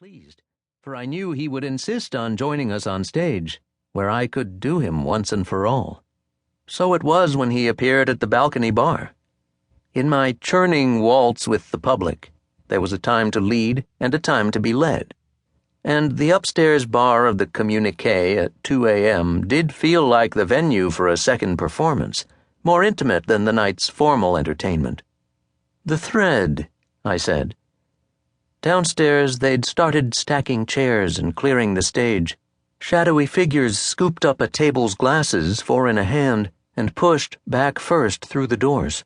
pleased, for I knew he would insist on joining us on stage, where I could do him once and for all. So it was when he appeared at the balcony bar. In my churning waltz with the public, there was a time to lead and a time to be led. And the upstairs bar of the Communique at 2 a.m. did feel like the venue for a second performance, more intimate than the night's formal entertainment. "The thread," I said. Downstairs, they'd started stacking chairs and clearing the stage. Shadowy figures scooped up a table's glasses, 4 in a hand, and pushed back first through the doors.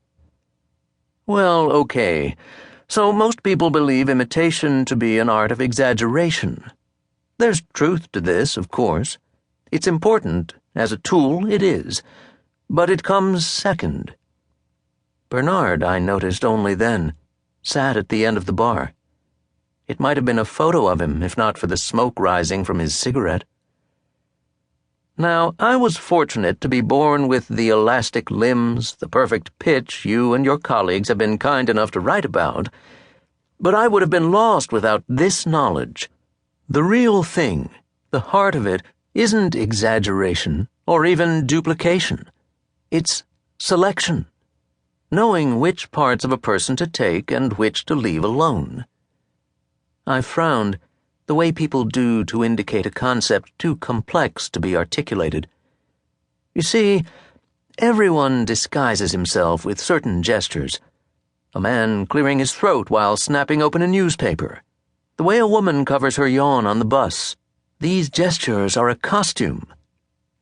Well, okay. So most people believe imitation to be an art of exaggeration. There's truth to this, of course. It's important. As a tool, it is. But it comes second. Bernard, I noticed only then, sat at the end of the bar. It might have been a photo of him, if not for the smoke rising from his cigarette. Now, I was fortunate to be born with the elastic limbs, the perfect pitch you and your colleagues have been kind enough to write about, but I would have been lost without this knowledge. The real thing, the heart of it, isn't exaggeration or even duplication. It's selection, knowing which parts of a person to take and which to leave alone. I frowned, the way people do to indicate a concept too complex to be articulated. You see, everyone disguises himself with certain gestures. A man clearing his throat while snapping open a newspaper. The way a woman covers her yawn on the bus. These gestures are a costume.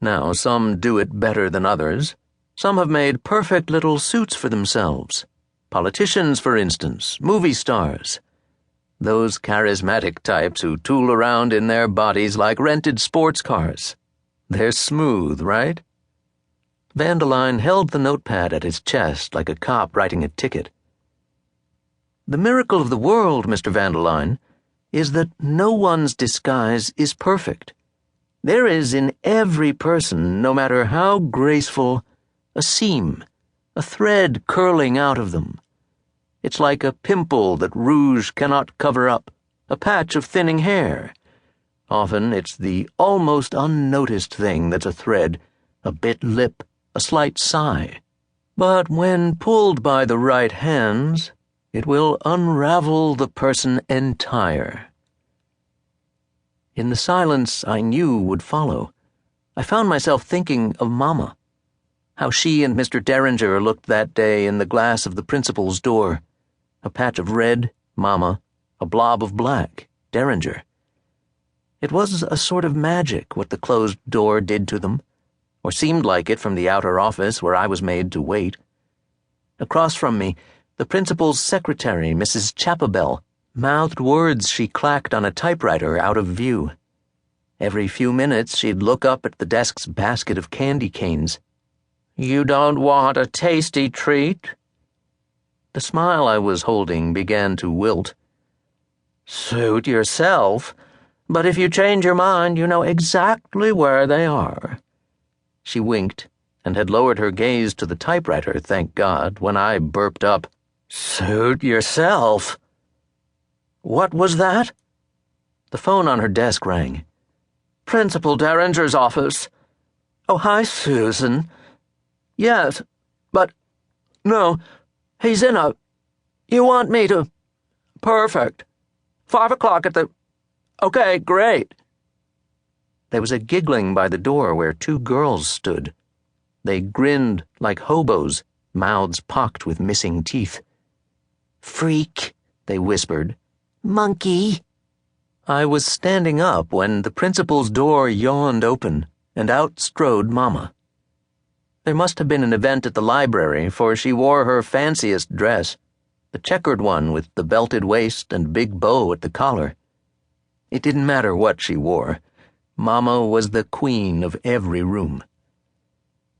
Now, some do it better than others. Some have made perfect little suits for themselves. Politicians, for instance, movie stars. Those charismatic types who tool around in their bodies like rented sports cars. They're smooth, right? Vandeline held the notepad at his chest like a cop writing a ticket. The miracle of the world, Mr. Vandeline, is that no one's disguise is perfect. There is in every person, no matter how graceful, a seam, a thread curling out of them. It's like a pimple that rouge cannot cover up, a patch of thinning hair. Often it's the almost unnoticed thing that's a thread, a bit lip, a slight sigh. But when pulled by the right hands, it will unravel the person entire. In the silence I knew would follow, I found myself thinking of Mama, how she and Mr. Derringer looked that day in the glass of the principal's door. A patch of red, Mama, a blob of black, Derringer. It was a sort of magic what the closed door did to them, or seemed like it from the outer office where I was made to wait. Across from me, the principal's secretary, Mrs. Chapabel, mouthed words she clacked on a typewriter out of view. Every few minutes she'd look up at the desk's basket of candy canes. "You don't want a tasty treat?" The smile I was holding began to wilt. "Suit yourself, but if you change your mind, you know exactly where they are." She winked, and had lowered her gaze to the typewriter, thank God, when I burped up, "Suit yourself." "What was that?" The phone on her desk rang. "Principal Derringer's office." "Oh, hi, Susan." "Yes, but... no, he's in a... you want me to... perfect. 5 o'clock at the... okay, great." There was a giggling by the door where 2 girls stood. They grinned like hobos, mouths pocked with missing teeth. "Freak," they whispered. "Monkey." I was standing up when the principal's door yawned open, and out strode Mama. There must have been an event at the library, for she wore her fanciest dress, the checkered one with the belted waist and big bow at the collar. It didn't matter what she wore. Mama was the queen of every room.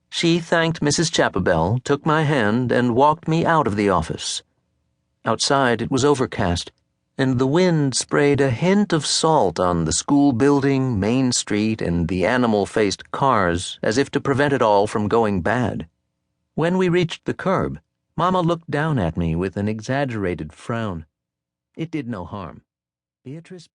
She thanked Mrs. Chapabel, took my hand, and walked me out of the office. Outside it was overcast, and the wind sprayed a hint of salt on the school building, Main Street, and the animal-faced cars, as if to prevent it all from going bad. When we reached the curb, Mama looked down at me with an exaggerated frown. It did no harm. Beatrice